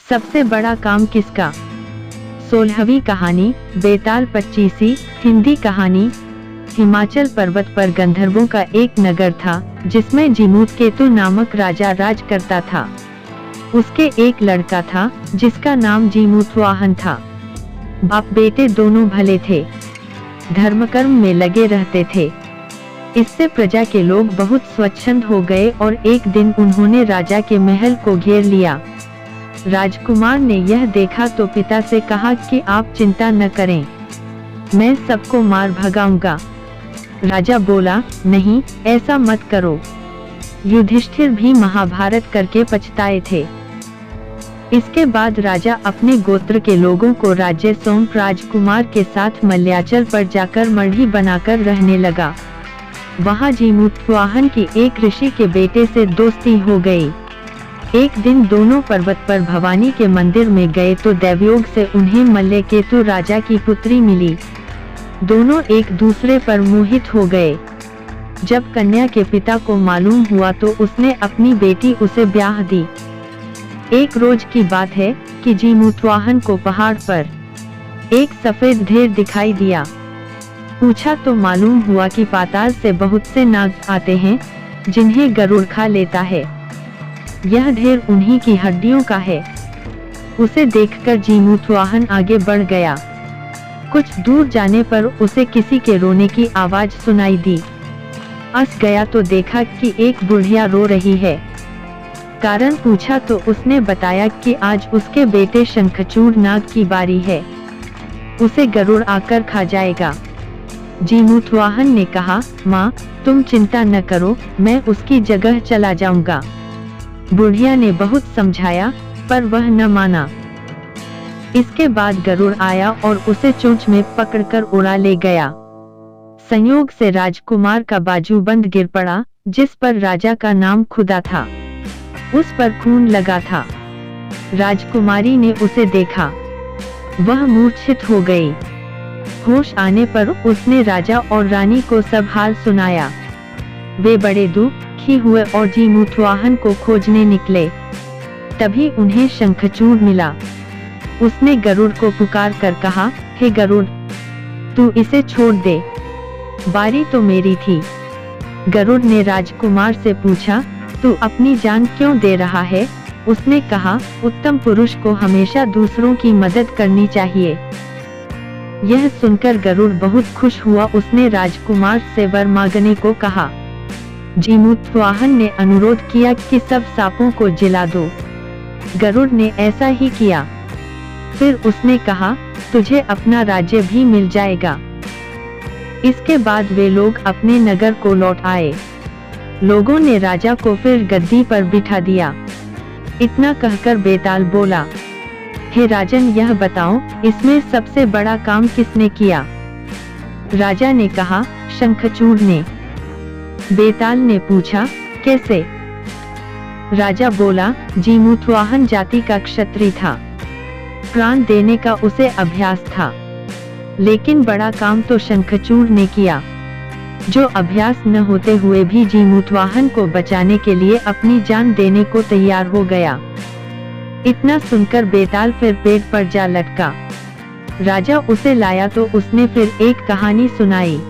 सबसे बड़ा काम किसका? 16वीं कहानी बेताल 25वीं हिंदी कहानी। हिमाचल पर्वत पर गंधर्वों का एक नगर था जिसमें जीमूतकेतु नामक राजा राज करता था। उसके एक लड़का था जिसका नाम जीमूतवाहन था। बाप बेटे दोनों भले थे, धर्मकर्म में लगे रहते थे। इससे प्रजा के लोग बहुत स्वच्छंद हो गए और एक दिन उन्होंने राजा के महल को घेर लिया। राजकुमार ने यह देखा तो पिता से कहा कि आप चिंता न करें, मैं सबको मार भगाऊंगा। राजा बोला, नहीं, ऐसा मत करो। युधिष्ठिर भी महाभारत करके पछताए थे। इसके बाद राजा अपने गोत्र के लोगों को राज्य सौंप राजकुमार के साथ मल्याचल पर जाकर मढ़ी बनाकर रहने लगा। वहां जीमूतवाहन की एक ऋषि के बेटे से दोस्ती हो गई। एक दिन दोनों पर्वत पर भवानी के मंदिर में गए तो दैवयोग से उन्हें मल्लकेतु राजा की पुत्री मिली। दोनों एक दूसरे पर मोहित हो गए। जब कन्या के पिता को मालूम हुआ तो उसने अपनी बेटी उसे ब्याह दी। एक रोज की बात है कि जीमूतवाहन को पहाड़ पर एक सफेद ढेर दिखाई दिया। पूछा तो मालूम हुआ कि पाताल से बहुत से नाग आते हैं जिन्हें गरुड़ खा लेता है। यह ढेर उन्हीं की हड्डियों का है। उसे देखकर जीमूतवाहन आगे बढ़ गया। कुछ दूर जाने पर उसे किसी के रोने की आवाज सुनाई दी। पास गया तो देखा कि एक बुढ़िया रो रही है। कारण पूछा तो उसने बताया कि आज उसके बेटे शंखचूड़ नाग की बारी है, उसे गरुड़ आकर खा जाएगा। जीमूतवाहन ने कहा, माँ तुम चिंता न करो, मैं उसकी जगह चला जाऊंगा। बुढ़िया ने बहुत समझाया पर वह न माना। इसके बाद गरुड़ आया और उसे चोंच में पकड़कर उड़ा ले गया। संयोग से राजकुमार का बाजूबंद गिर पड़ा जिस पर राजा का नाम खुदा था। उस पर खून लगा था। राजकुमारी ने उसे देखा, वह मूर्छित हो गई। होश आने पर उसने राजा और रानी को सब हाल सुनाया। वे बड़े दुखी हुए और जीमूतवाहन को खोजने निकले। तभी उन्हें शंखचूड़ मिला। उसने गरुड़ को पुकार कर कहा, हे गरुड़, तू इसे छोड़ दे, बारी तो मेरी थी। गरुड़ ने राजकुमार से पूछा, तू अपनी जान क्यों दे रहा है? उसने कहा, उत्तम पुरुष को हमेशा दूसरों की मदद करनी चाहिए। यह सुनकर गरुड़ बहुत खुश हुआ। उसने राजकुमार से वर मांगने को कहा। जीमूतवाहन ने अनुरोध किया कि सब सांपों को जिला दो। गरुड़ ने ऐसा ही किया। फिर उसने कहा, तुझे अपना राज्य भी मिल जाएगा। इसके बाद वे लोग अपने नगर को लौट आए। लोगों ने राजा को फिर गद्दी पर बिठा दिया। इतना कहकर बेताल बोला, हे राजन, यह बताओ इसमें सबसे बड़ा काम किसने किया? राजा ने कहा, शंखचूड़ ने। बेताल ने पूछा, कैसे? राजा बोला, जीमूतवाहन जाति का क्षत्रिय था, प्राण देने का उसे अभ्यास था, लेकिन बड़ा काम तो शंखचूड़ ने किया, जो अभ्यास न होते हुए भी जीमूतवाहन को बचाने के लिए अपनी जान देने को तैयार हो गया। इतना सुनकर बेताल फिर पेड़ पर जा लटका। राजा उसे लाया तो उसने फिर एक कहानी सुनाई।